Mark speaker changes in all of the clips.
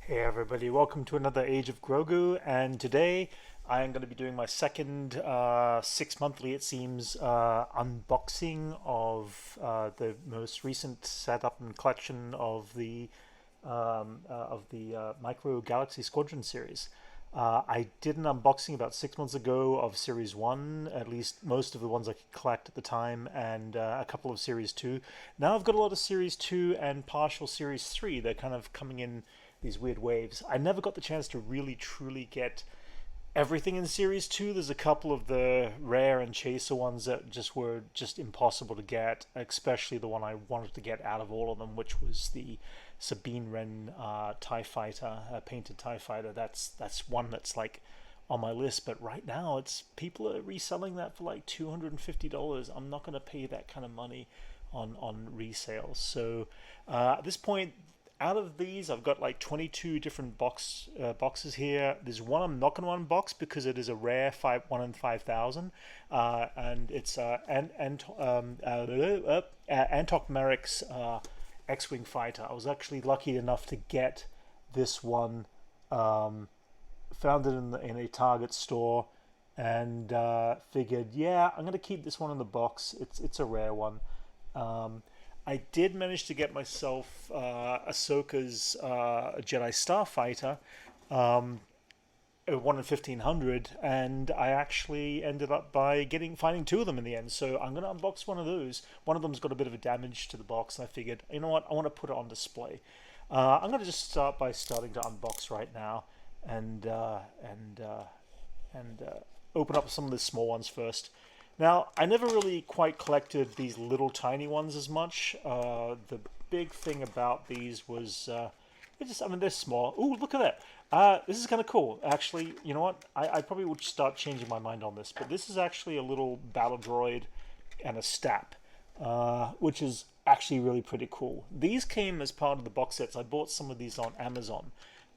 Speaker 1: Hey everybody, welcome to another Age of Grogu, and today I am going to be doing my second 6 monthly, it seems, unboxing of the most recent setup and collection of the Micro Galaxy Squadron series. I did an unboxing about 6 months ago of Series 1, at least most of the ones I could collect at the time, and a couple of Series 2. Now I've got a lot of Series 2 and partial Series 3. They're kind of coming in these weird waves. I never got the chance to really truly get everything in Series 2. There's a couple of the rare and chaser ones that just were just impossible to get, especially the one I wanted to get out of all of them, which was the Sabine Wren TIE Fighter, painted TIE Fighter. That's one that's like on my list, but right now it's people are reselling that for like $250. I'm not going to pay that kind of money on resales. So at this point, out of these, I've got like 22 different boxes here. There's one I'm not going to unbox because it is a rare 1 in 5,000, and it's Antok Merrick's X-wing fighter. I was actually lucky enough to get this one. Found it in a Target store, and figured, yeah, I'm going to keep this one in the box. It's a rare one. I did manage to get myself Ahsoka's Jedi Starfighter, 1 in 1,500, and I actually ended up by finding two of them in the end. So I'm going to unbox one of those. One of them's got a bit of a damage to the box, and I figured, you know what, I want to put it on display. I'm going to just start by starting to unbox right now, and open up some of the small ones first. Now, I never really quite collected these little tiny ones as much. The big thing about these was, they're small. Ooh, look at that. This is kind of cool. Actually, you know what? I probably would start changing my mind on this, but this is actually a little battle droid and a stap, which is actually really pretty cool. These came as part of the box sets. I bought some of these on Amazon,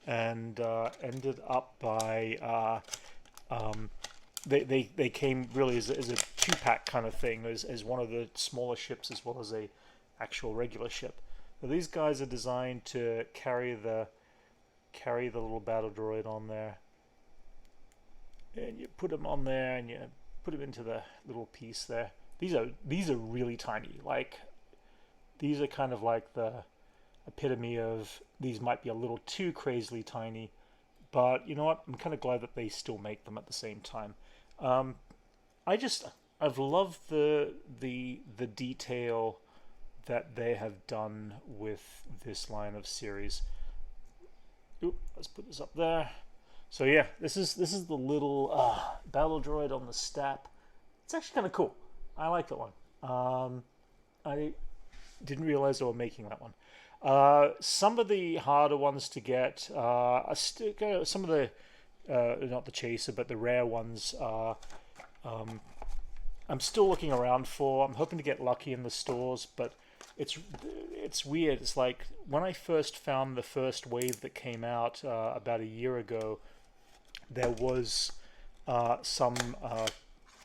Speaker 1: and ended up by they came really as a two-pack kind of thing, as one of the smaller ships as well as a actual regular ship. Now, these guys are designed to carry the little battle droid on there, and you put them on there and you put them into the little piece there. These are really tiny. Like, these are kind of like the epitome of these might be a little too crazily tiny, but you know what? I'm kind of glad that they still make them at the same time. Um, I've loved the detail that they have done with this line of series. Oop, let's put this up there. So yeah, this is the little battle droid on the stap. It's actually kind of cool. I like that one. I didn't realize they were making that one. Some of the harder ones to get are some of the not the chaser, but the rare ones. I'm still looking around for. I'm hoping to get lucky in the stores, but it's weird. It's like when I first found the first wave that came out about a year ago, there was some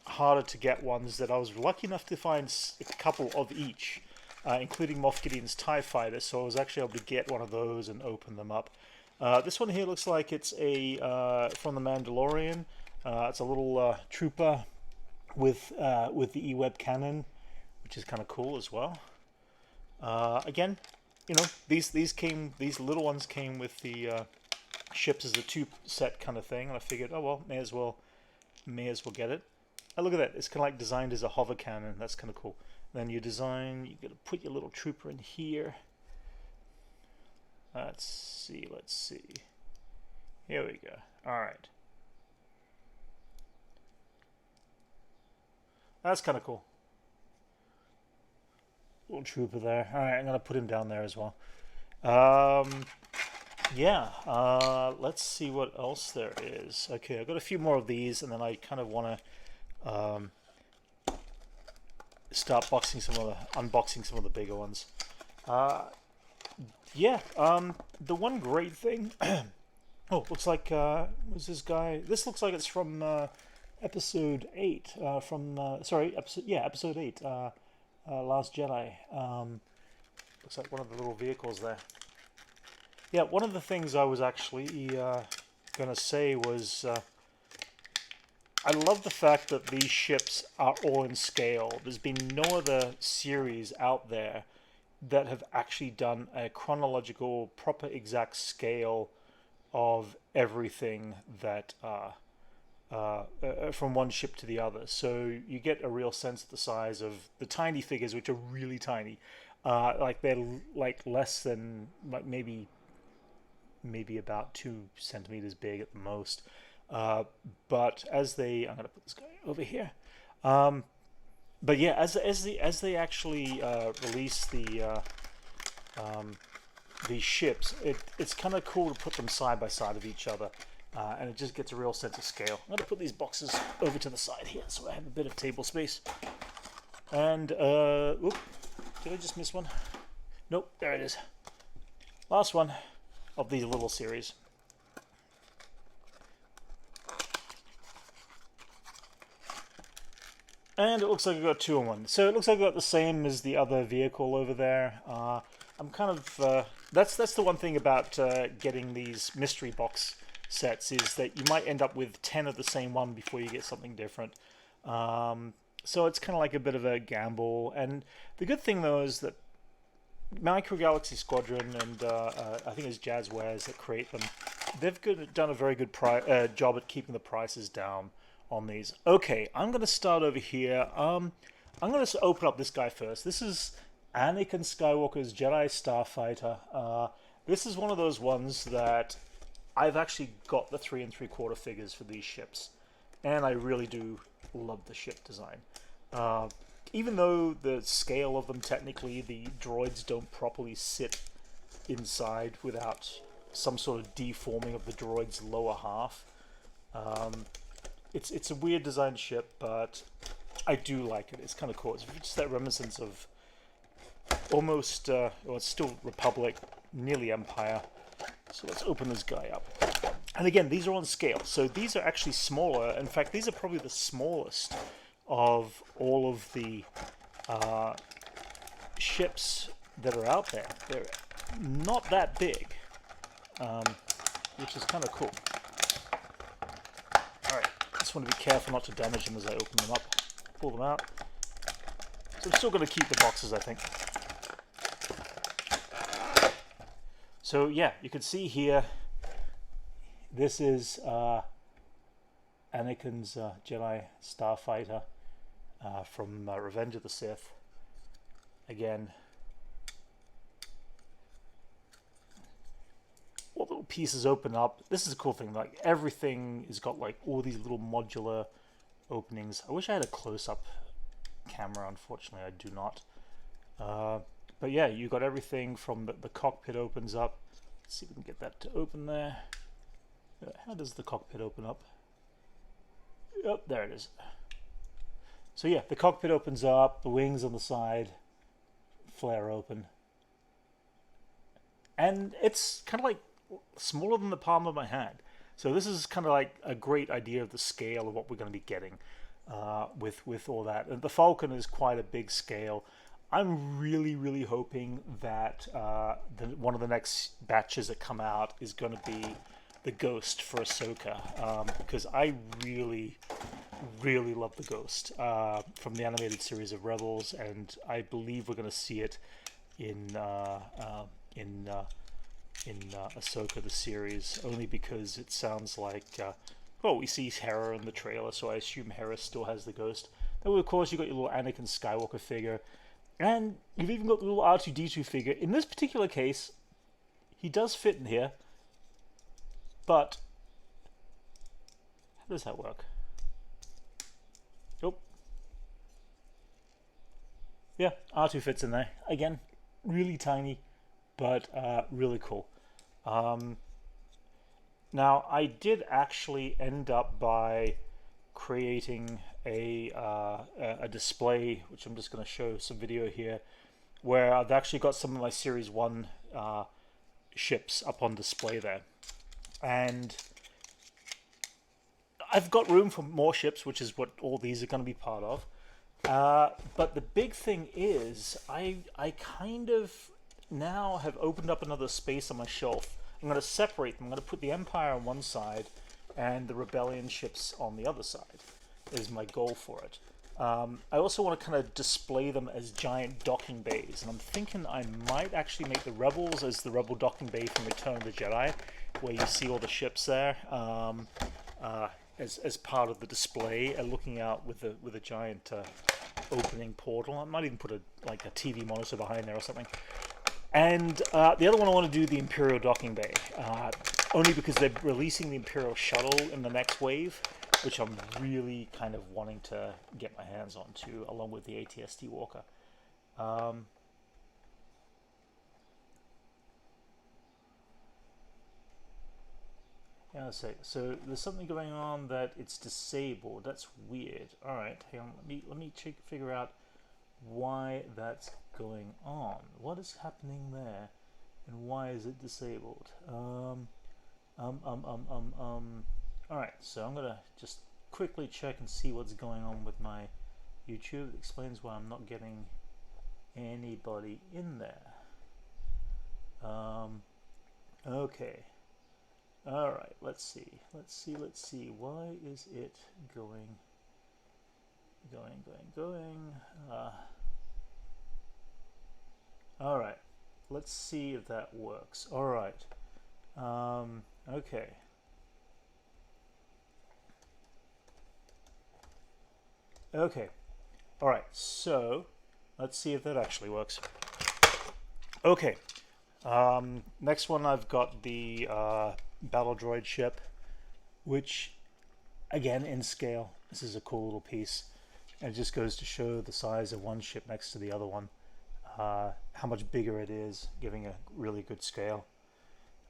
Speaker 1: harder to get ones that I was lucky enough to find a couple of each, including Moff Gideon's TIE Fighter, so I was actually able to get one of those and open them up. This one here looks like it's from The Mandalorian. It's a little trooper with the E-Web cannon, which is kind of cool as well. Again, you know, these little ones came with the ships as a two set kind of thing, and I figured, oh well, may as well get it. Oh, look at that! It's kind of like designed as a hover cannon. That's kind of cool. Then you got to put your little trooper in here. Let's see. Here we go. All right. That's kind of cool. Little trooper there. All right, I'm gonna put him down there as well. Yeah. Let's see what else there is. Okay, I've got a few more of these, and then I kind of want to start unboxing some of the bigger ones. Yeah. The one great thing. Oh, looks like who's this guy? This looks like it's from episode 8. Episode 8. Last Jedi. Looks like one of the little vehicles there. yeah, one of the things I was actually going to say was I love the fact that these ships are all in scale. There's been no other series out there that have actually done a chronological, proper, exact scale of everything that from one ship to the other. So you get a real sense of the size of the tiny figures, which are really tiny. Like they're like less than like maybe about 2 centimeters big at the most. But as they, I'm gonna put this guy over here. But yeah, as they actually release these ships, it's kind of cool to put them side by side of each other, and it just gets a real sense of scale. I'm gonna put these boxes over to the side here, so I have a bit of table space. And whoop, did I just miss one? Nope, there it is. Last one of these little series. And it looks like I've got 2 in 1. So it looks like I've got the same as the other vehicle over there. I'm kind of... that's the one thing about getting these mystery box sets, is that you might end up with 10 of the same one before you get something different. So it's kind of like a bit of a gamble. And the good thing, though, is that Micro Galaxy Squadron and I think it's Jazzwares that create them, they've done a very good job at keeping the prices down on these. Okay, I'm going to start over here. I'm going to open up this guy first. This is Anakin Skywalker's Jedi Starfighter. This is one of those ones that I've actually got the 3 3/4 figures for these ships, and I really do love the ship design. Even though the scale of them, technically, the droids don't properly sit inside without some sort of deforming of the droid's lower half. It's a weird designed ship, but I do like it. It's kind of cool. It's just that reminiscence of almost, well, it's still Republic, nearly Empire. So let's open this guy up. And again, these are on scale. So these are actually smaller. In fact, these are probably the smallest of all of the ships that are out there. They're not that big, which is kind of cool. Alright, just want to be careful not to damage them as I open them up. Pull them out. So I'm still going to keep the boxes, I think. So yeah, you can see here, this is Anakin's Jedi Starfighter from Revenge of the Sith. Again, all the little pieces open up. This is a cool thing, like everything has got like all these little modular openings. I wish I had a close-up camera. Unfortunately, I do not. But yeah, you got everything from the cockpit opens up. Let's see if we can get that to open there. How does the cockpit open up? Oh, there it is. So yeah, the cockpit opens up, the wings on the side flare open. And it's kind of like smaller than the palm of my hand. So this is kind of like a great idea of the scale of what we're going to be getting with all that. And the Falcon is quite a big scale. I'm really hoping that one of the next batches that come out is going to be the Ghost for Ahsoka, because I really love the Ghost from the animated series of Rebels, and I believe we're going to see it in Ahsoka the series, only because it sounds like well, we see Hera in the trailer, so I assume Hera still has the Ghost. Then of course you got your little Anakin Skywalker figure, and you've even got the little R2-D2 figure. In this particular case, he does fit in here, but how does that work? Nope. Yeah, R2 fits in there. Again, really tiny, but really cool. Now, I did actually end up by creating a display, which I'm just going to show some video here, where I've actually got some of my Series 1 ships up on display there. And I've got room for more ships, which is what all these are going to be part of. But the big thing is, I kind of now have opened up another space on my shelf I'm going to separate them. I'm going to put the Empire on one side and the Rebellion ships on the other side, is my goal for it. I also want to kind of display them as giant docking bays, and I'm thinking I might actually make the Rebels as the Rebel docking bay from Return of the Jedi, where you see all the ships there, as part of the display, looking out with a giant opening portal. I might even put a TV monitor behind there or something. And the other one I want to do the Imperial docking bay, only because they're releasing the Imperial shuttle in the next wave, which I'm really kind of wanting to get my hands on too, along with the ATST Walker. Yeah, so there's something going on that it's disabled. That's weird. All right, hang on. Let me figure out why that's going on. What is happening there, and why is it disabled? All right, so I'm gonna just quickly check and see what's going on with my YouTube. It explains why I'm not getting anybody in there. Okay. All right, let's see. Why is it going? All right, let's see if that works. All right. Okay. Okay. All right. So let's see if that actually works. Okay. Next one, I've got the battle droid ship, which, again, in scale, this is a cool little piece. And it just goes to show the size of one ship next to the other one, how much bigger it is, giving a really good scale.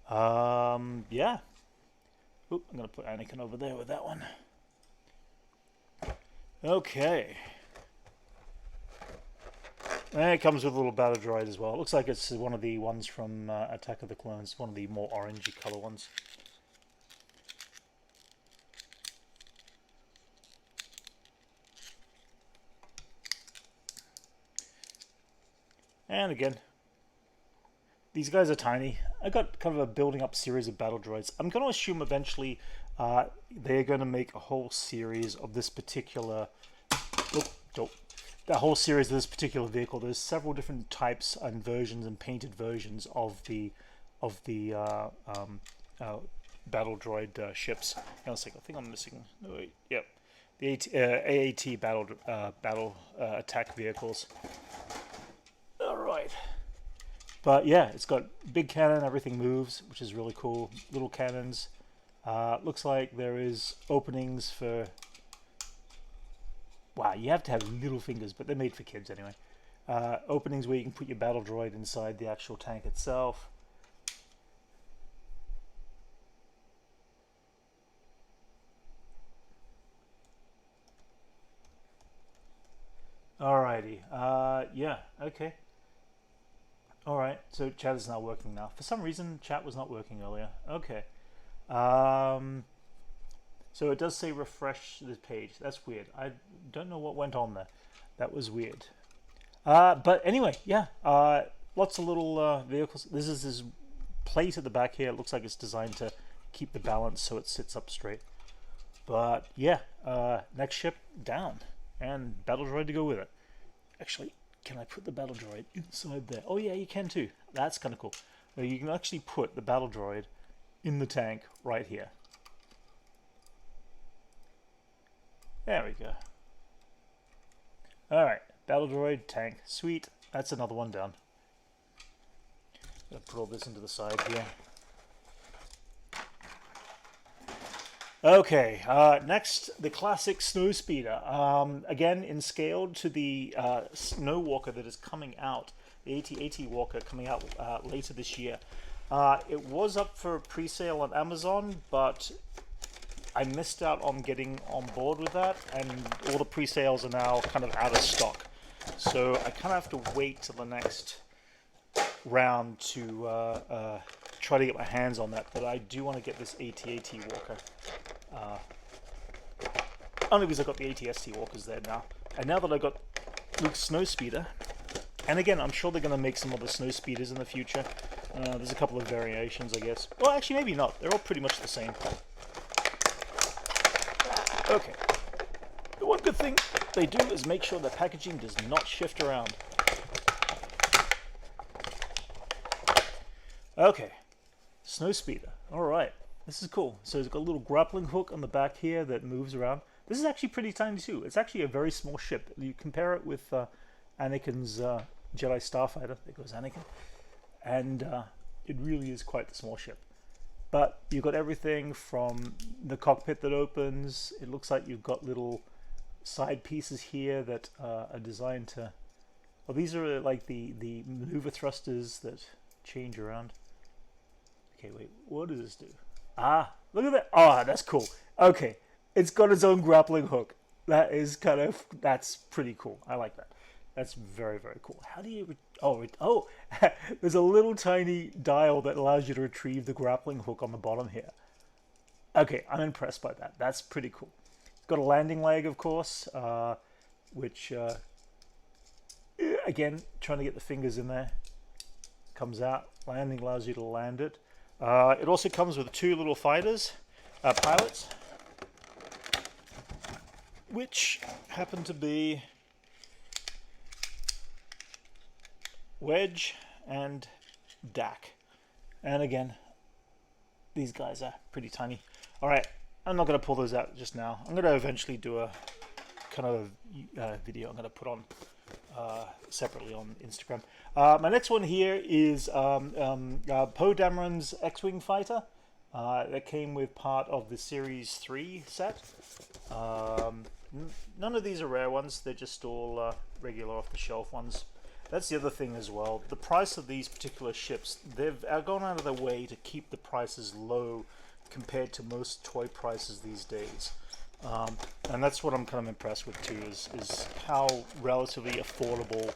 Speaker 1: Yeah. Oop, I'm going to put Anakin over there with that one. Okay. And it comes with a little battle droid as well. It looks like it's one of the ones from Attack of the Clones, one of the more orangey color ones. And again, these guys are tiny. I got kind of a building up series of battle droids. I'm going to assume eventually they're going to make a whole series of this particular... the whole series of this particular vehicle. There's several different types and versions and painted versions of the battle droid ships. Hang on a second. I think I'm missing... No, wait. Yep. The AAT battle attack vehicles. All right. But yeah, it's got big cannon. Everything moves, which is really cool. Little cannons. Looks like there is openings for... Wow, you have to have little fingers, but they're made for kids anyway. Openings where you can put your battle droid inside the actual tank itself. Alrighty. Yeah, okay. Alright, so chat is now working now. For some reason, chat was not working earlier. Okay. So it does say refresh this page. That's weird. I don't know what went on there. That was weird. But anyway, yeah. Lots of little vehicles. This is this plate at the back here. It looks like it's designed to keep the balance so it sits up straight. But yeah, next ship down. And battle droid to go with it. Actually, can I put the battle droid inside there? Oh yeah, you can too. That's kind of cool. You can actually put the battle droid in the tank right here. There we go. Alright, battle droid, tank. Sweet. That's another one down. Gonna put all this into the side here. Okay, next, the classic Snowspeeder. Again, in scale to the Snow Walker that is coming out, the AT-AT Walker coming out later this year. It was up for pre-sale on Amazon, but I missed out on getting on board with that, and all the pre-sales are now kind of out of stock. So I kind of have to wait till the next round to try to get my hands on that. But I do want to get this AT-AT Walker. Only because I've got the ATST Walkers there now. And now that I've got Luke's Snowspeeder, And again, I'm sure they're going to make some other snow speeders in the future. There's a couple of variations, I guess. Well, actually, maybe not. They're all pretty much the same. Okay. The one good thing they do is make sure the packaging does not shift around. Okay. Snow speeder. All right. This is cool. So it's got a little grappling hook on the back here that moves around. This is actually pretty tiny too. It's actually a very small ship. You compare it with Anakin's Jedi Starfighter. There goes Anakin. And it really is quite the small ship. But you've got everything from the cockpit that opens. It looks like you've got little side pieces here that are designed to... Well, these are like the maneuver thrusters that change around. Okay, wait. What does this do? Ah, look at that. Ah, that's cool. Okay. It's got its own grappling hook. That is kind of... That's pretty cool. I like that. That's very, very cool. How do you... Oh, there's a little tiny dial that allows you to retrieve the grappling hook on the bottom here. Okay, I'm impressed by that. That's pretty cool. It's got a landing leg, of course, which, again, trying to get the fingers in there. Comes out. Landing allows you to land it. It also comes with two little fighters, pilots, which happen to be Wedge and Dak. And again, these guys are pretty tiny. Alright, I'm not going to pull those out just now. I'm going to eventually do a kind of video I'm going to put on separately on Instagram. My next one here is Poe Dameron's X-Wing fighter. That came with part of the Series 3 set. None of these are rare ones. They're just all regular off-the-shelf ones. That's the other thing as well. The price of these particular ships, they've gone out of their way to keep the prices low compared to most toy prices these days. And that's what I'm kind of impressed with too, is how relatively affordable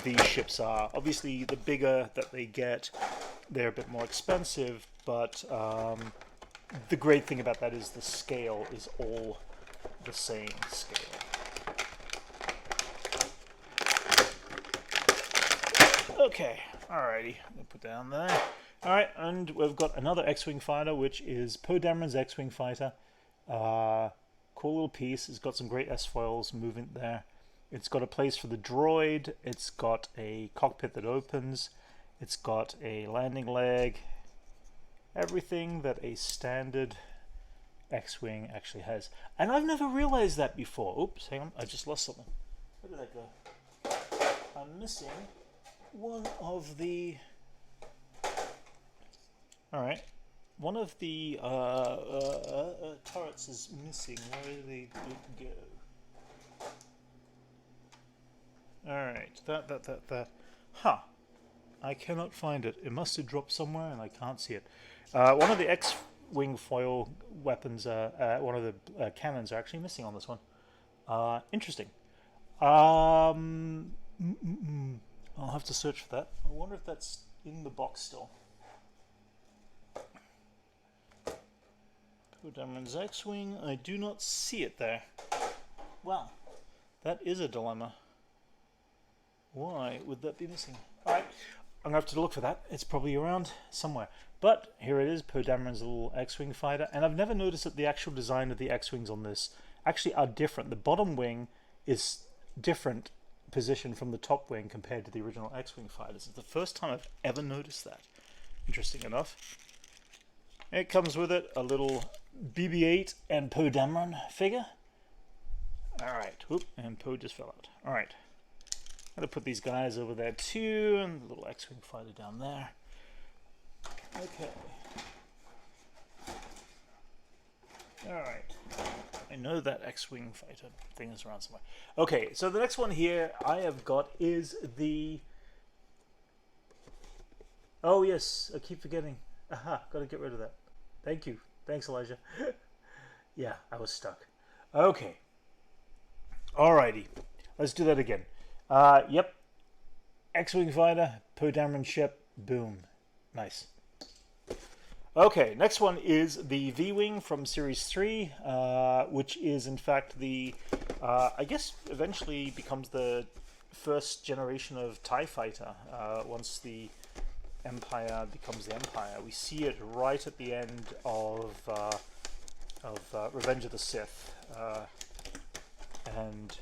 Speaker 1: these ships are. Obviously, the bigger that they get, they're a bit more expensive, but the great thing about that is the scale is all the same scale. Okay, alrighty, I'll put down there. Alright, and we've got another X-Wing fighter, which is Poe Dameron's X-Wing fighter. Cool little piece. It's got some great S-foils movement there. It's got a place for the droid. It's got a cockpit that opens. It's got a landing leg. Everything that a standard X-Wing actually has. And I've never realized that before. Oops, hang on, I just lost something. Where did that go? I'm missing one of the... Alright. One of the turrets is missing. Where did they go? Alright. That. Huh. I cannot find it. It must have dropped somewhere and I can't see it. One of the X-Wing foil weapons, one of the cannons are actually missing on this one. Interesting. I'll have to search for that. I wonder if that's in the box still. Poe Dameron's X-Wing. I do not see it there. Wow. That is a dilemma. Why would that be missing? Alright. I'm going to have to look for that. It's probably around somewhere. But here it is, Poe Dameron's little X-Wing fighter. And I've never noticed that the actual design of the X-Wings on this actually are different. The bottom wing is different position from the top wing compared to the original X-Wing fighters. It's the first time I've ever noticed that. Interesting enough. It comes with it a little BB-8 and Poe Dameron figure. Alright, whoop, and Poe just fell out. Alright. I'm going to put these guys over there too, and the little X-Wing fighter down there. Okay. Alright. I know that X-Wing fighter thing is around somewhere. Okay, so the next one here I have got is the... Oh yes, I keep forgetting. Aha, got to get rid of that. Thank you. Thanks, Elijah. Yeah, I was stuck. Okay. Alrighty. Let's do that again. Yep. X-Wing fighter, Poe Dameron ship, boom. Nice. Okay, next one is the V-Wing from Series 3, which is in fact the, I guess eventually becomes the first generation of TIE Fighter. Once the Empire becomes the Empire, we see it right at the end of Revenge of the Sith, and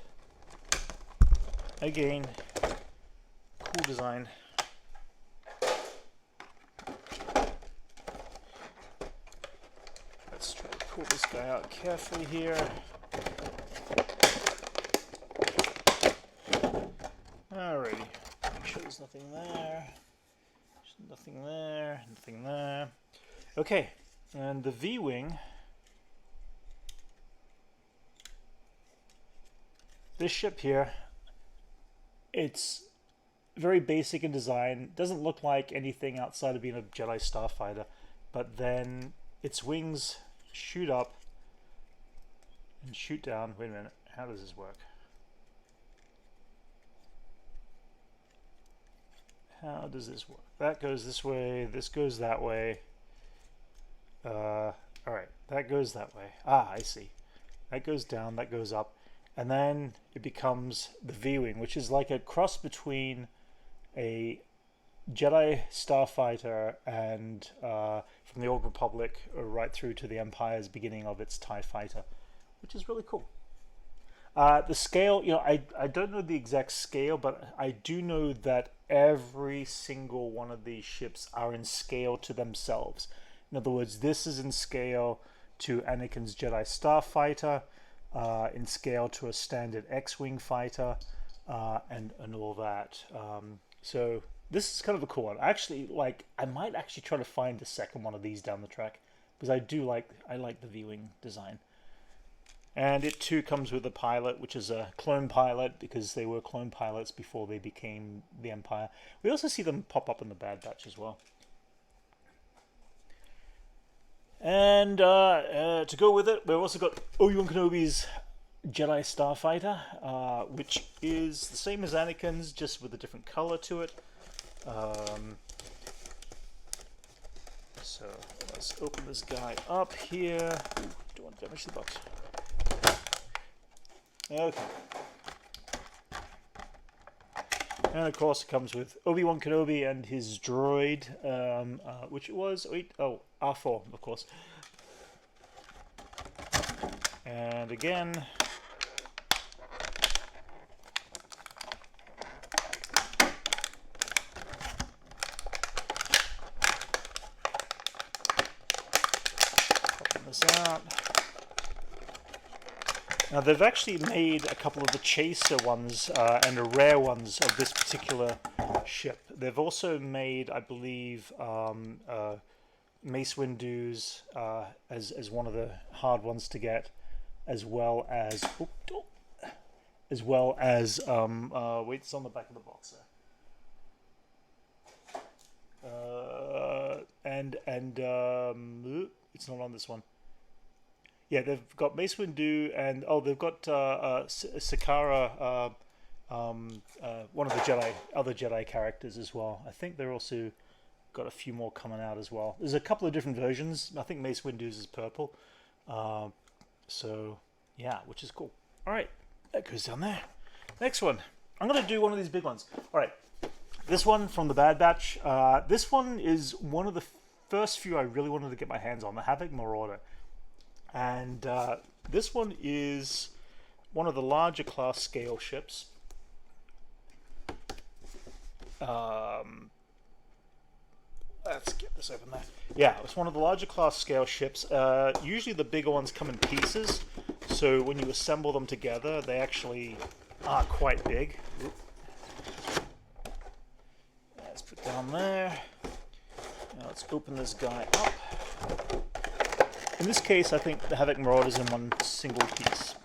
Speaker 1: again, cool design. Let's try to pull this guy out carefully here. Alrighty, make sure there's nothing there. There's nothing there, nothing there. Okay, and the V-Wing. This ship here, it's very basic in design. Doesn't look like anything outside of being a Jedi starfighter, but then its wings shoot up and shoot down. Wait a minute, how does this work? How does this work? That goes this way, this goes that way. Alright, that goes that way. Ah, I see. That goes down, that goes up. And then it becomes the V-Wing, which is like a cross between a Jedi starfighter and from the Old Republic right through to the Empire's beginning of its TIE Fighter, which is really cool. The scale, you know, I don't know the exact scale, but I do know that every single one of these ships are in scale to themselves. In other words, this is in scale to Anakin's Jedi starfighter, in scale to a standard X-Wing fighter, and all that. So this is kind of a cool one. Actually, like, I might actually try to find a second one of these down the track, because I like the V-Wing design. And it too comes with a pilot, which is a clone pilot, because they were clone pilots before they became the Empire. We also see them pop up in the Bad Batch as well. And to go with it, we've also got Obi-Wan Kenobi's Jedi Starfighter, which is the same as Anakin's, just with a different color to it. So let's open this guy up here. Ooh, don't want to damage the box. Okay. And of course it comes with Obi-Wan Kenobi and his droid, which it was, R4, of course. And again, popping this out. Now they've actually made a couple of the chaser ones and the rare ones of this particular ship. They've also made, I believe, Mace Windu's as one of the hard ones to get, as well as wait, it's on the back of the box there. It's not on this one. Yeah, they've got Mace Windu and they've got Sakara, one of the other Jedi characters as well. I think they're also got a few more coming out as well. There's a couple of different versions. I think Mace Windu's is purple. So yeah, which is cool. All right, that goes down there. Next one, I'm gonna do one of these big ones. All right, this one from the Bad Batch. This one is one of the first few I really wanted to get my hands on, the Havoc Marauder. And this one is one of the larger class scale ships. Let's get this open there. Yeah, it's one of the larger class scale ships. Usually the bigger ones come in pieces, so when you assemble them together, they actually are quite big. Let's put down there. Now let's open this guy up. In this case, I think the Havoc Marauder is in one single piece.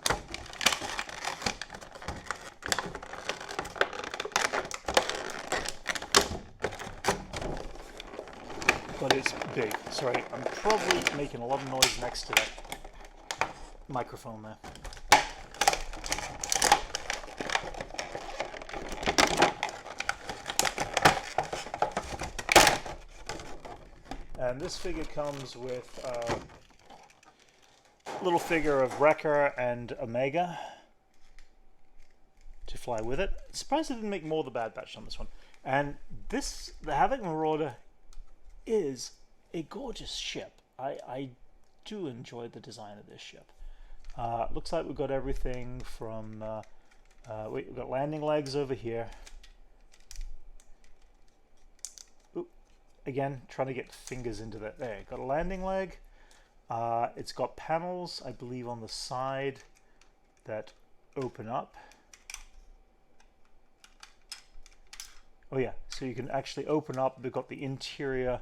Speaker 1: But it's big. Sorry, I'm probably making a lot of noise next to that microphone there. And this figure comes with a little figure of Wrecker and Omega to fly with it. Surprised they didn't make more of the Bad Batch on this one. And this, the Havoc Marauder, is a gorgeous ship. I do enjoy the design of this ship. Looks like we've got everything from... we've got landing legs over here. Oop, again, trying to get fingers into that. There, got a landing leg. It's got panels, I believe, on the side that open up. Oh yeah, so you can actually open up. We've got the interior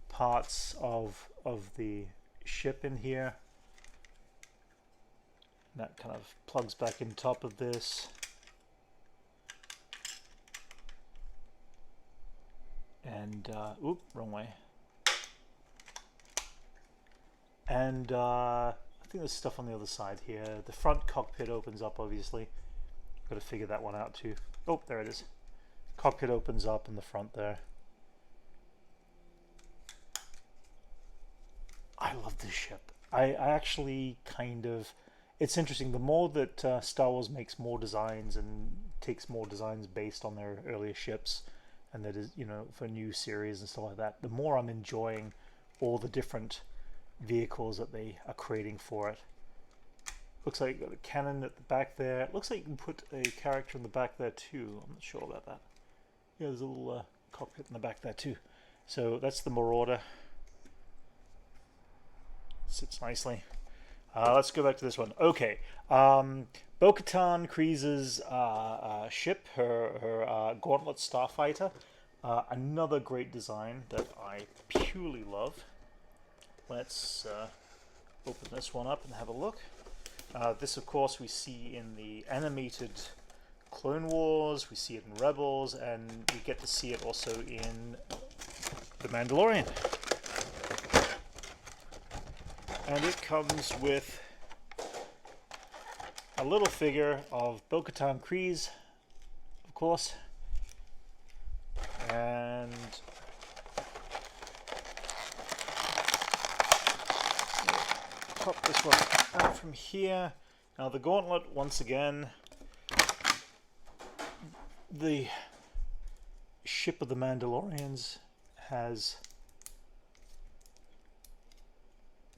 Speaker 1: parts of the ship in here. That kind of plugs back in top of this. And, oop, wrong way. And I think there's stuff on the other side here. The front cockpit opens up, obviously. Got to figure that one out too. Oh, there it is. Cockpit opens up in the front there. I love this ship. I actually kind of... It's interesting. The more that Star Wars makes more designs and takes more designs based on their earlier ships, and that is, you know, for new series and stuff like that, the more I'm enjoying all the different vehicles that they are creating for it. Looks like you've got a cannon at the back there. It looks like you can put a character in the back there too. I'm not sure about that. Yeah, there's a little cockpit in the back there too. So that's the Marauder. Sits nicely. Let's go back to this one. Okay. Bo-Katan Kryze's ship, her Gauntlet Starfighter. Another great design that I purely love. Let's open this one up and have a look. This, of course, we see in the animated Clone Wars, we see it in Rebels, and we get to see it also in The Mandalorian. And it comes with a little figure of Bo-Katan Kryze, of course, and pop this one out from here. Now the Gauntlet, once again, the ship of the Mandalorians has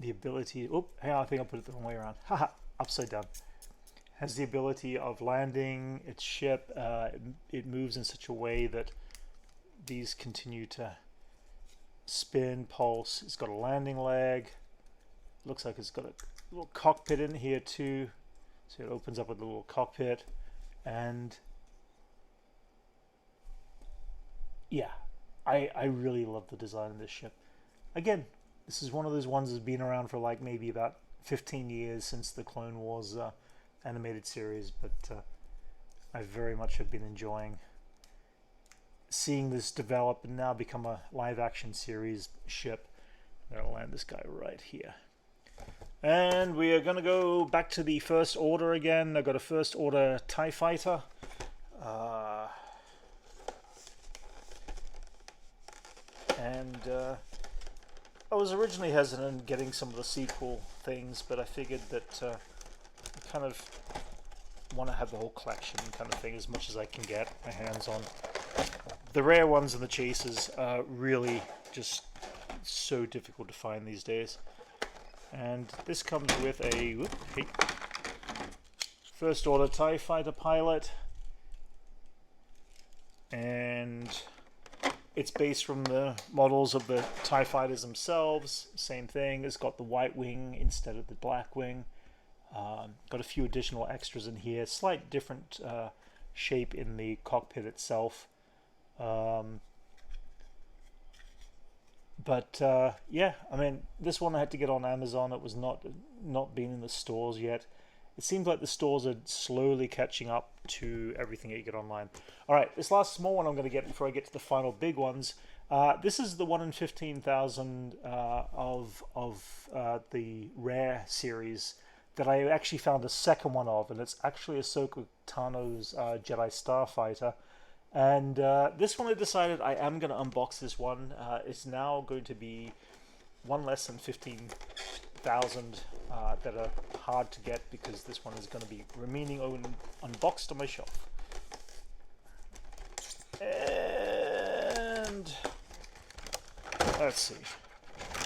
Speaker 1: the ability... Oh, hang on, I think I put it the wrong way around. Haha, upside down. Has the ability of landing its ship. It moves in such a way that these continue to spin, pulse. It's got a landing leg. Looks like it's got a little cockpit in here too. So it opens up with a little cockpit. And yeah, I really love the design of this ship. Again, this is one of those ones that's been around for like maybe about 15 years since the Clone Wars animated series, but I very much have been enjoying seeing this develop and now become a live action series ship. I'll land this guy right here. And we are going to go back to the First Order again. I've got a First Order TIE Fighter. I was originally hesitant getting some of the sequel things, but I figured that I kind of want to have the whole collection kind of thing as much as I can get my hands on. The rare ones and the chases are really just so difficult to find these days. And this comes with a First Order TIE Fighter pilot, and it's based from the models of the TIE Fighters themselves. Same thing, it's got the white wing instead of the black wing. Got a few additional extras in here, slight different shape in the cockpit itself. Yeah, I mean, this one I had to get on Amazon. It was not being in the stores yet. It seems like the stores are slowly catching up to everything that you get online. All right, this last small one I'm going to get before I get to the final big ones. This is the 1 in 15,000 of the rare series that I actually found a second one of, and it's actually Ahsoka Tano's Jedi Starfighter. And this one I decided I am going to unbox this one. It's now going to be one less than 15,000 that are hard to get, because this one is going to be remaining unboxed on my shelf. let's see.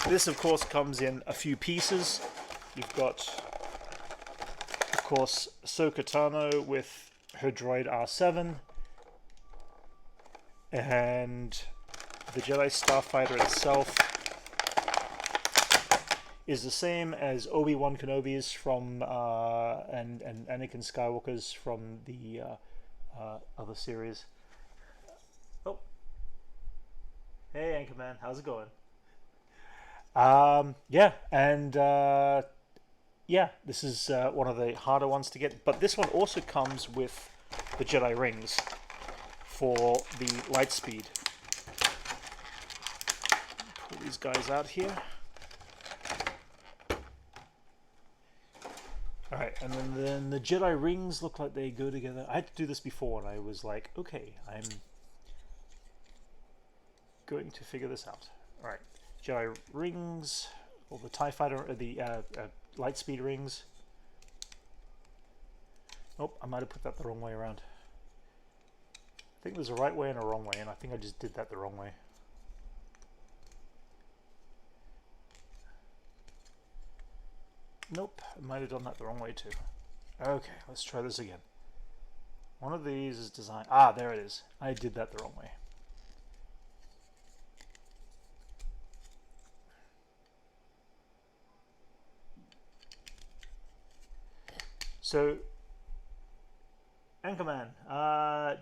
Speaker 1: This, of course, comes in a few pieces. You've got, of course, Ahsoka Tano with her droid R7, and the Jedi Starfighter itself is the same as Obi-Wan Kenobi's from and Anakin Skywalker's from the other series. Oh, hey Anchorman, how's it going? Yeah, and yeah, this is one of the harder ones to get, but this one also comes with the Jedi rings for the light speed. Pull these guys out here. Alright, and then the Jedi rings look like they go together. I had to do this before, and I was like, okay, I'm going to figure this out. Alright, Jedi rings, or the TIE Fighter, or the Lightspeed rings. Oh, I might have put that the wrong way around. I think there's a right way and a wrong way, and I think I just did that the wrong way. Nope, I might have done that the wrong way too. Okay, let's try this again. One of these is designed... Ah, there it is. I did that the wrong way. So, Anchorman,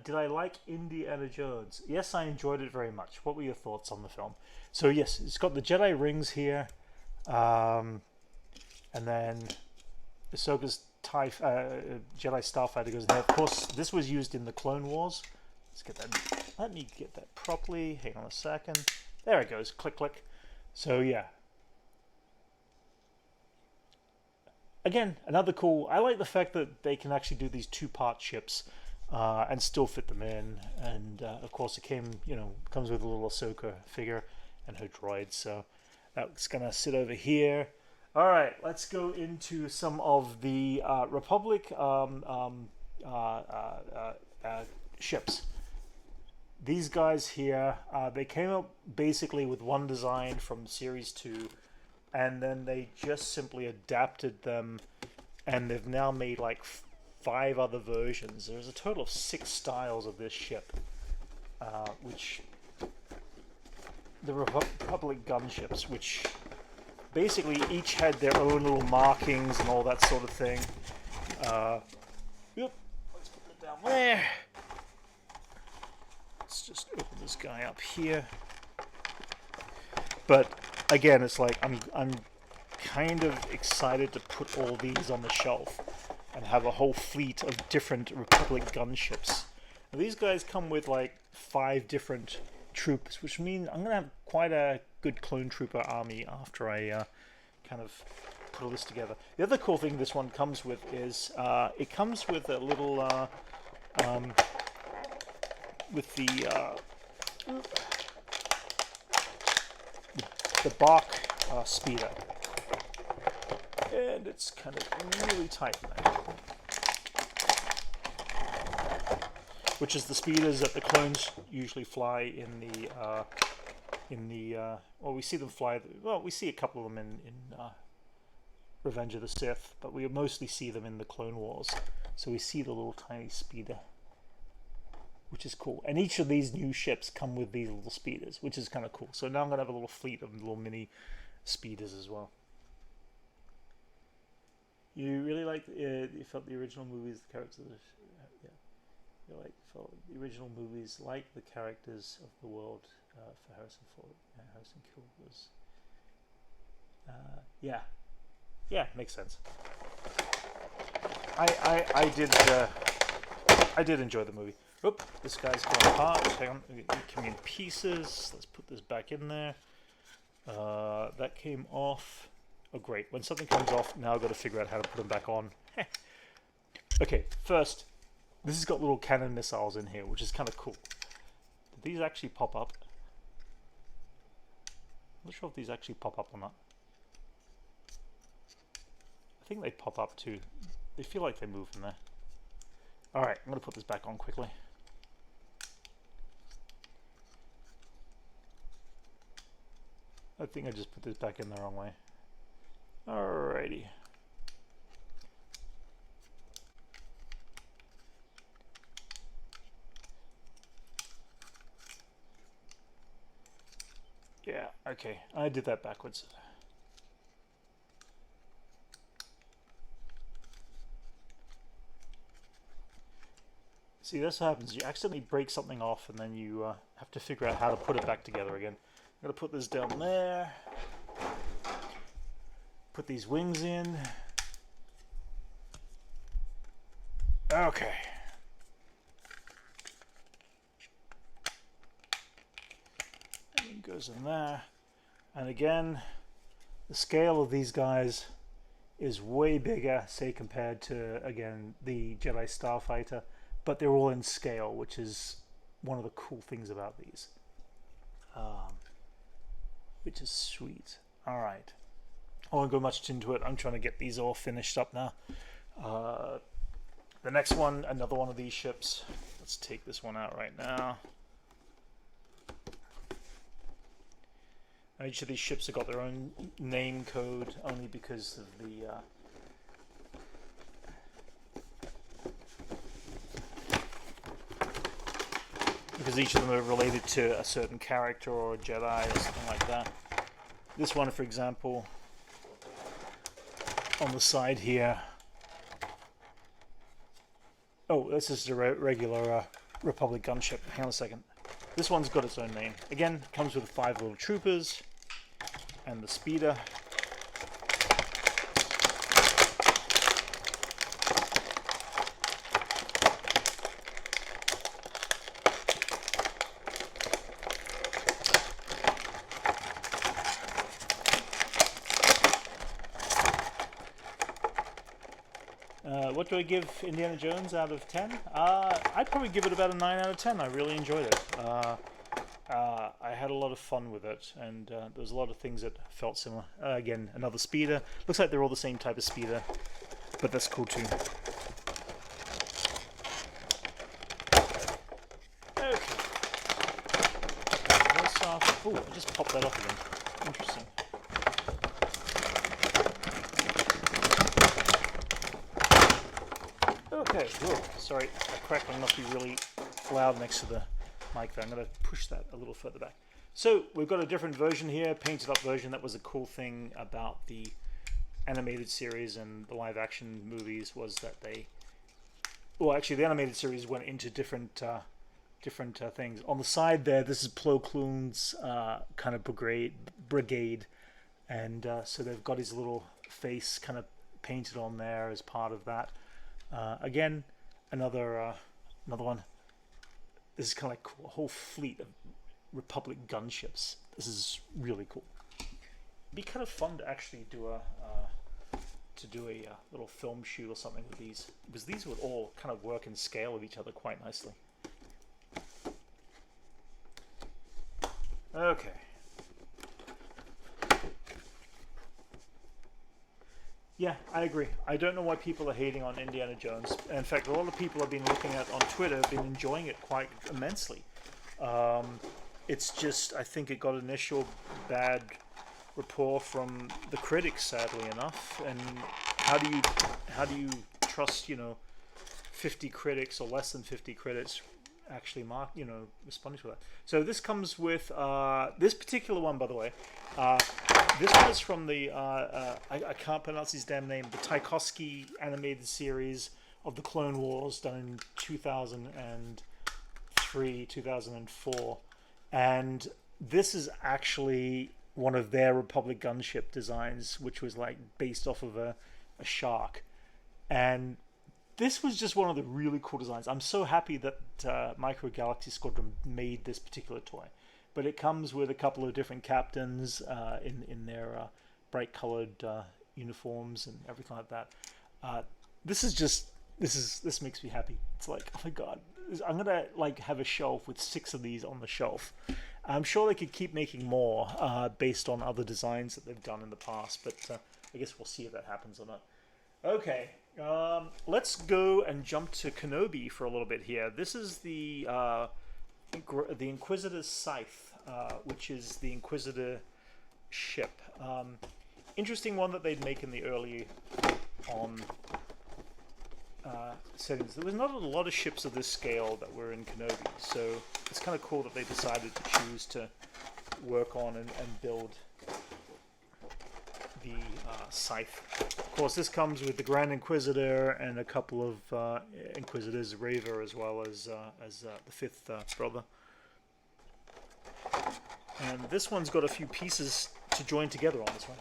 Speaker 1: did I like Indiana Jones? Yes, I enjoyed it very much. What were your thoughts on the film? So yes, it's got the Jedi rings here. And then Ahsoka's Jedi Starfighter goes there. Of course, this was used in the Clone Wars. Let's get that. Let me get that properly. Hang on a second. There it goes. Click, click. So yeah. Again, another cool. I like the fact that they can actually do these two-part ships and still fit them in. And of course, it came, comes with a little Ahsoka figure and her droid. So that's gonna sit over here. All right, let's go into some of the Republic ships. These guys here, they came up basically with one design from Series 2, and then they just simply adapted them, and they've now made like 5 other versions. There's a total of 6 styles of this ship, which the Republic gunships, which basically each had their own little markings and all that sort of thing. Yep. Let's put that down there. Let's just open this guy up here. But again, it's like I'm kind of excited to put all these on the shelf and have a whole fleet of different Republic gunships. Now, these guys come with like 5 different troops, which means I'm gonna have quite a good clone trooper army after I kind of put all this together. The other cool thing this one comes with is it comes with a little with the bark speeder, and it's kind of really tight now, which is the speeders that the clones usually fly in the well, we see them fly. Well, we see a couple of them in Revenge of the Sith, but we mostly see them in the Clone Wars. So we see the little tiny speeder, which is cool. And each of these new ships come with these little speeders, which is kind of cool. So now I'm gonna have a little fleet of little mini speeders as well. You really liked? You felt the original movies, the characters. Yeah, you felt the original movies like the characters of the world. For Harrison Ford, Harrison Kill was, yeah, makes sense. I did enjoy the movie. Oop, this guy's going apart. Hang on, it came in pieces. Let's put this back in there. That came off. Oh great! When something comes off, now I've got to figure out how to put them back on. Okay, first, this has got little cannon missiles in here, which is kind of cool. Did these actually pop up? I'm not sure if these actually pop up or not. I think they pop up too. They feel like they move in there. Alright, I'm going to put this back on quickly. I think I just put this back in the wrong way. Alrighty. Yeah, okay. I did that backwards. See, that's what happens. You accidentally break something off and then you have to figure out how to put it back together again. I'm going to put this down there. Put these wings in. Okay. And it goes in there. And again, the scale of these guys is way bigger, say, compared to, again, the Jedi Starfighter. But they're all in scale, which is one of the cool things about these. Which is sweet. Alright. I won't go much into it. I'm trying to get these all finished up now. The next one, another one of these ships. Let's take this one out right now. Now, each of these ships have got their own name code, only because of the... because each of them are related to a certain character or a Jedi or something like that. This one, for example, on the side here. Oh, this is a regular Republic gunship. Hang on a second. This one's got its own name. Again, comes with 5 little troopers and the speeder. What do I give Indiana Jones out of 10? I'd probably give it about a 9 out of 10. I really enjoyed it. I had a lot of fun with it, and there was a lot of things that felt similar. Again, another speeder. Looks like they're all the same type of speeder, but that's cool too. Okay. Oh, I just popped that off again. Interesting. Okay, whoa, sorry, that crackling must be really loud next to the mic there. I'm going to push that a little further back. So, we've got a different version here, painted up version. That was a cool thing about the animated series and the live action movies, was that they... Well, actually, the animated series went into different things. On the side there, this is Plo Koon's kind of brigade. And so they've got his little face kind of painted on there as part of that. Again, another one. This is kind of like cool. A whole fleet of Republic gunships. This is really cool. It'd be kind of fun to actually do a little film shoot or something with these, because these would all kind of work in scale with each other quite nicely. Okay. Yeah, I agree. I don't know why people are hating on Indiana Jones. In fact, a lot of people I've been looking at on Twitter have been enjoying it quite immensely. It's just, I think it got initial bad rapport from the critics, sadly enough. And how do you trust, 50 critics or less than 50 critics actually responding to that? So this comes with this particular one, by the way. This one is from the I can't pronounce his damn name. The Tchaikovsky animated series of the Clone Wars, done in 2003, 2004, and this is actually one of their Republic gunship designs, which was like based off of a shark, and this was just one of the really cool designs. I'm so happy that Micro Galaxy Squadron made this particular toy. But it comes with a couple of different captains in their bright colored uniforms and everything like that. This makes me happy. It's like, oh my god, I'm gonna have a shelf with 6 of these on the shelf. I'm sure they could keep making more based on other designs that they've done in the past, but I guess we'll see if that happens or not. Okay, let's go and jump to Kenobi for a little bit here. This is the Inquisitor's Scythe, which is the Inquisitor ship. Interesting one that they'd make in the early on settings. There was not a lot of ships of this scale that were in Kenobi, so it's kind of cool that they decided to choose to work on and build the Scythe. Of course, this comes with the Grand Inquisitor and a couple of Inquisitors, Raver, as well as the fifth brother. And this one's got a few pieces to join together on this one.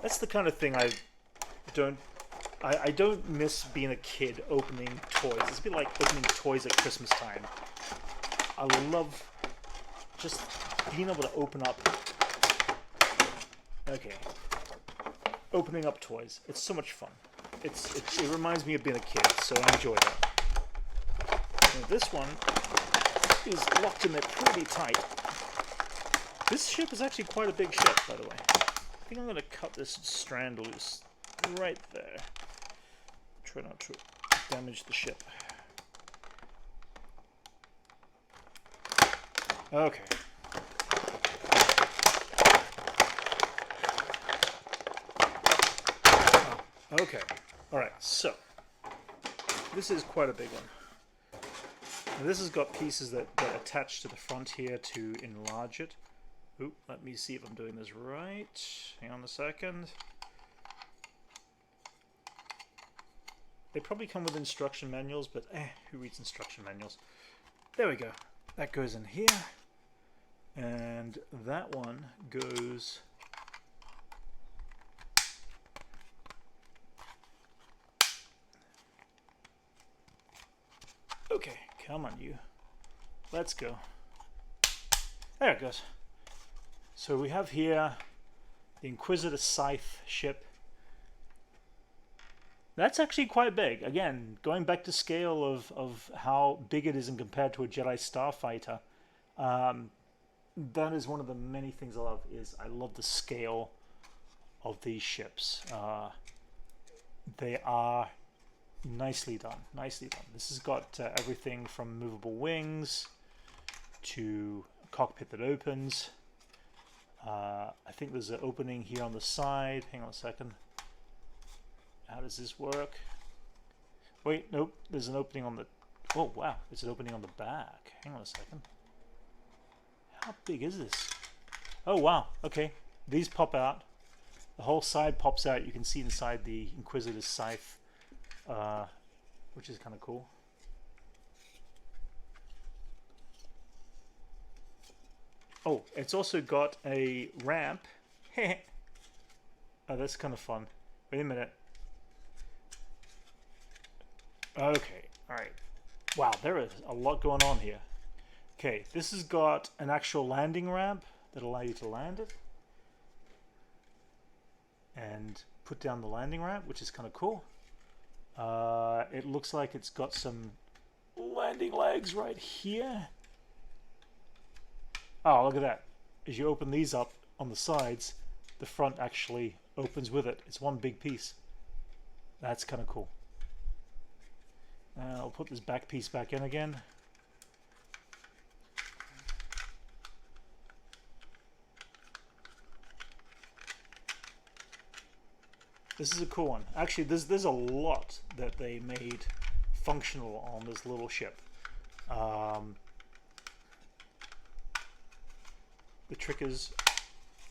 Speaker 1: That's the kind of thing I don't miss being a kid opening toys. It's a bit like opening toys at Christmas time. I love just being able to open up. Okay, opening up toys. It's so much fun. It reminds me of being a kid, so I enjoy that. Now this one is locked in there pretty tight. This ship is actually quite a big ship, by the way. I think I'm going to cut this strand loose right there. Try not to damage the ship. Okay. Okay. Alright, so this is quite a big one. Now, this has got pieces that attach to the front here to enlarge it. Oop, let me see if I'm doing this right. Hang on a second. They probably come with instruction manuals, but who reads instruction manuals? There we go. That goes in here. And that one goes... Okay, come on you. Let's go. There it goes. So we have here the Inquisitor Scythe ship. That's actually quite big. Again, going back to scale of how big it is and compared to a Jedi Starfighter. That is one of the many things I love. I love the scale of these ships. They are nicely done. Nicely done. This has got everything from movable wings to a cockpit that opens. I think there's an opening here on the side. Hang on a second. How does this work? Wait, nope. There's an opening on the... Oh, wow. There's an opening on the back. Hang on a second. How big is this? Oh, wow. Okay. These pop out. The whole side pops out. You can see inside the Inquisitor's Scythe, which is kind of cool. Oh, it's also got a ramp. Oh, that's kind of fun. Wait a minute. Okay, alright. Wow, there is a lot going on here. Okay, this has got an actual landing ramp that allows you to land it. And put down the landing ramp, which is kind of cool. It looks like it's got some landing legs right here. Oh, look at that. As you open these up on the sides, the front actually opens with it. It's one big piece. That's kind of cool. I'll put this back piece back in again. This is a cool one. Actually, there's a lot that they made functional on this little ship. The trick is,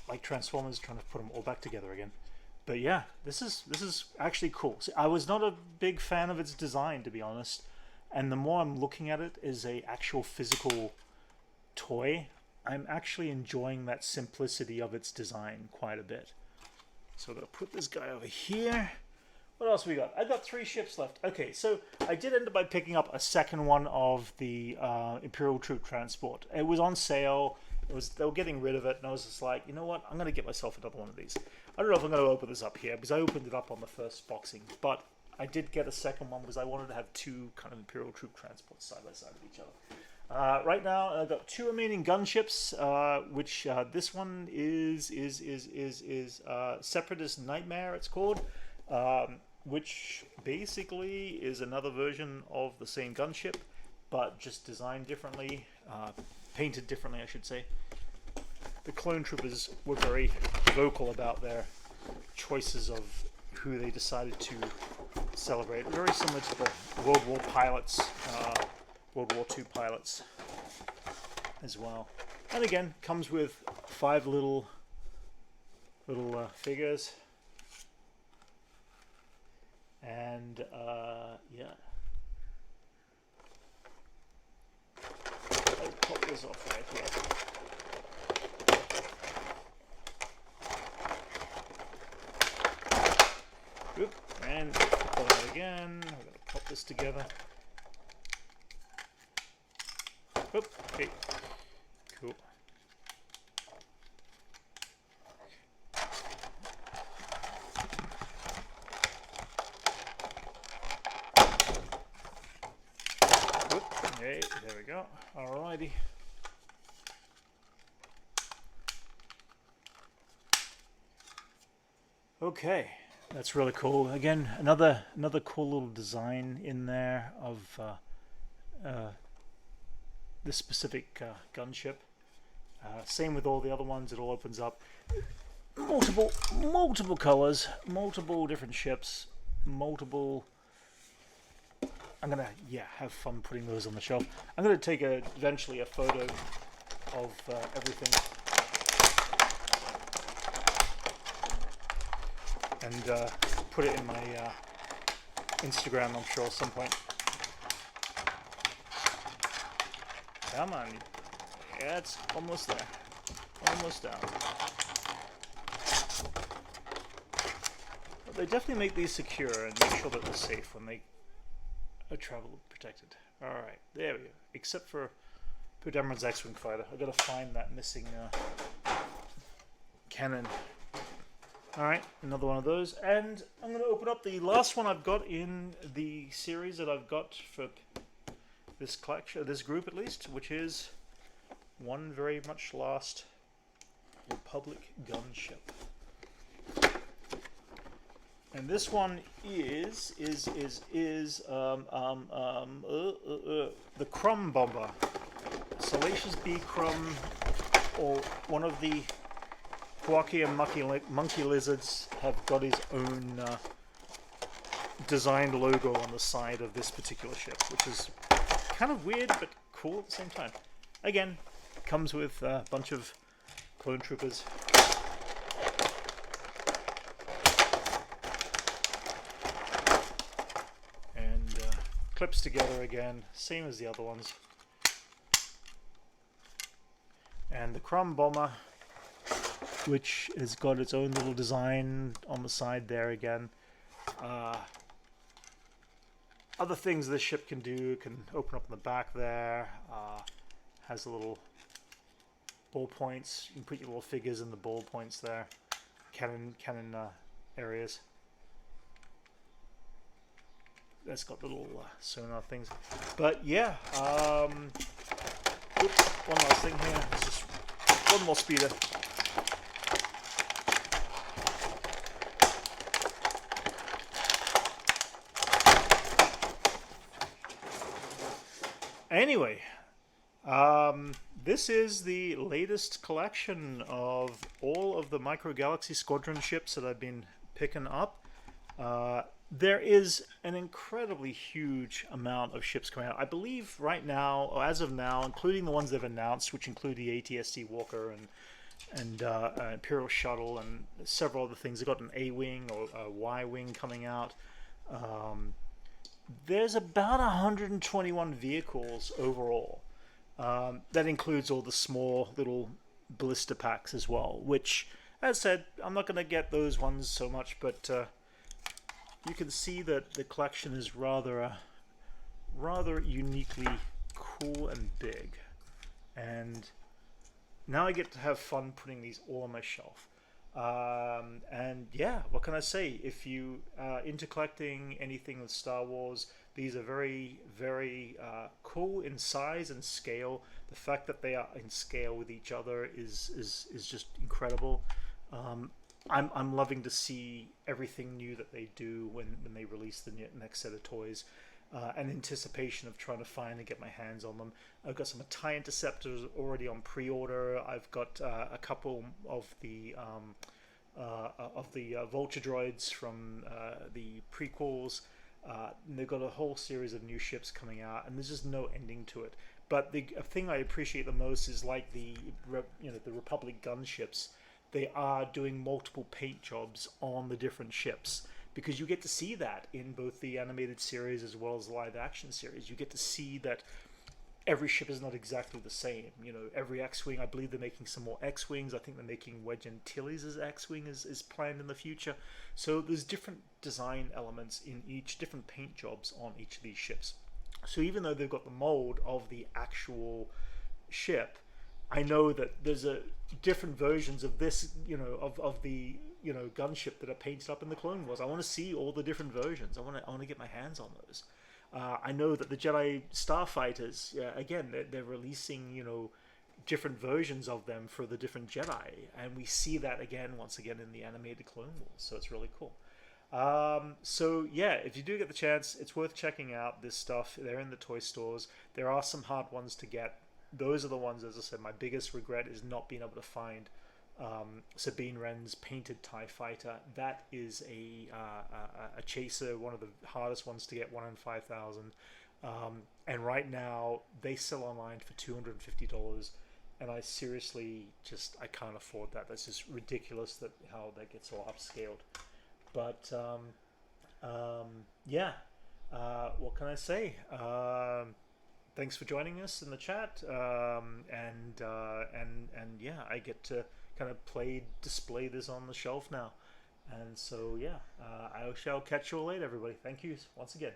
Speaker 1: like Transformers, trying to put them all back together again. But yeah, this is actually cool. See, I was not a big fan of its design, to be honest. And the more I'm looking at it as a actual physical toy, I'm actually enjoying that simplicity of its design quite a bit. So I'm going to put this guy over here. What else we got? I got 3 ships left. Okay, so I did end up by picking up a second one of the Imperial Troop Transport. It was on sale. They were getting rid of it, and I was just like, you know what? I'm going to get myself another one of these. I don't know if I'm going to open this up here, because I opened it up on the first boxing, but I did get a second one because I wanted to have 2 kind of Imperial Troop Transports side by side of each other. Right now, I've got 2 remaining gunships, which this one is Separatist Nightmare, it's called. which basically is another version of the same gunship, but just designed differently, painted differently, I should say. The clone troopers were very vocal about their choices of who they decided to celebrate. Very similar to the World War pilots, World War II pilots as well. And again, comes with 5 little figures. And yeah, I'll pop this off right here. Oop, and pull it again. We're going to pop this together. Oop, okay, cool. Okay, there we go. Alrighty. Okay, that's really cool. Again, another cool little design in there of this specific gunship. Same with all the other ones. It all opens up. Multiple colors, multiple different ships, multiple. I'm gonna have fun putting those on the shelf. I'm gonna take eventually a photo of everything and put it in my Instagram, I'm sure, at some point. Come on, yeah, it's almost there, almost down. But they definitely make these secure and make sure that they're safe when they travel protected. Alright, there we go. Except for Poe Dameron's X-Wing fighter. I've got to find that missing cannon. Alright, another one of those. And I'm going to open up the last one I've got in the series that I've got for this collection, this group at least, which is one very much lost Republic gunship. And this one is the Crumb Bomber. Salacious B. Crumb, or one of the Huakia monkey lizards, have got his own designed logo on the side of this particular ship, which is kind of weird but cool at the same time. Again, comes with a bunch of clone troopers. Clips together again, same as the other ones. And the Crumb Bomber, which has got its own little design on the side there again. Other things this ship can do, can open up in the back there, has a little ball points. You can put your little figures in the ball points there, cannon areas. That's got little sonar things, but yeah. Oops, one last thing here. It's just one more speeder. Anyway, this is the latest collection of all of the Micro Galaxy Squadron ships that I've been picking up. There is an incredibly huge amount of ships coming out. I believe right now, or as of now, including the ones they've announced, which include the ATST Walker and Imperial Shuttle and several other things. They've got an A-Wing or a Y-Wing coming out. There's about 121 vehicles overall. That includes all the small little blister packs as well, which, as I said, I'm not going to get those ones so much, but you can see that the collection is rather uniquely cool and big. And now I get to have fun putting these all on my shelf. And yeah, what can I say? If you are into collecting anything with Star Wars, these are very, very cool in size and scale. The fact that they are in scale with each other is just incredible. I'm loving to see everything new that they do when they release the next set of toys. And anticipation of trying to find and get my hands on them. I've got some TIE Interceptors already on pre-order. I've got a couple of the Vulture droids from the prequels. And they've got a whole series of new ships coming out, and there's just no ending to it. But the thing I appreciate the most is like the Republic gunships. They are doing multiple paint jobs on the different ships because you get to see that in both the animated series as well as the live action series. You get to see that every ship is not exactly the same. Every X-wing, I believe they're making some more X-wings. I think they're making Wedge Antilles as X-wing is planned in the future. So there's different design elements in each, different paint jobs on each of these ships. So even though they've got the mold of the actual ship, I know that there's a different versions of this, of the gunship that are painted up in the Clone Wars. I want to see all the different versions. I want to get my hands on those. I know that the Jedi Starfighters, again, they're releasing, different versions of them for the different Jedi, and we see that once again in the animated Clone Wars. So it's really cool. So yeah, if you do get the chance, it's worth checking out this stuff. They're in the toy stores. There are some hard ones to get. Those are the ones, as I said, my biggest regret is not being able to find Sabine Wren's painted TIE Fighter. That is a chaser, one of the hardest ones to get, 1 in 5,000. And right now, they sell online for $250. And I seriously I can't afford that. That's just ridiculous that how that gets all upscaled. But yeah, what can I say? Thanks for joining us in the chat, and yeah, I get to kind of display this on the shelf now, and so yeah, I shall catch you all later, everybody. Thank you once again.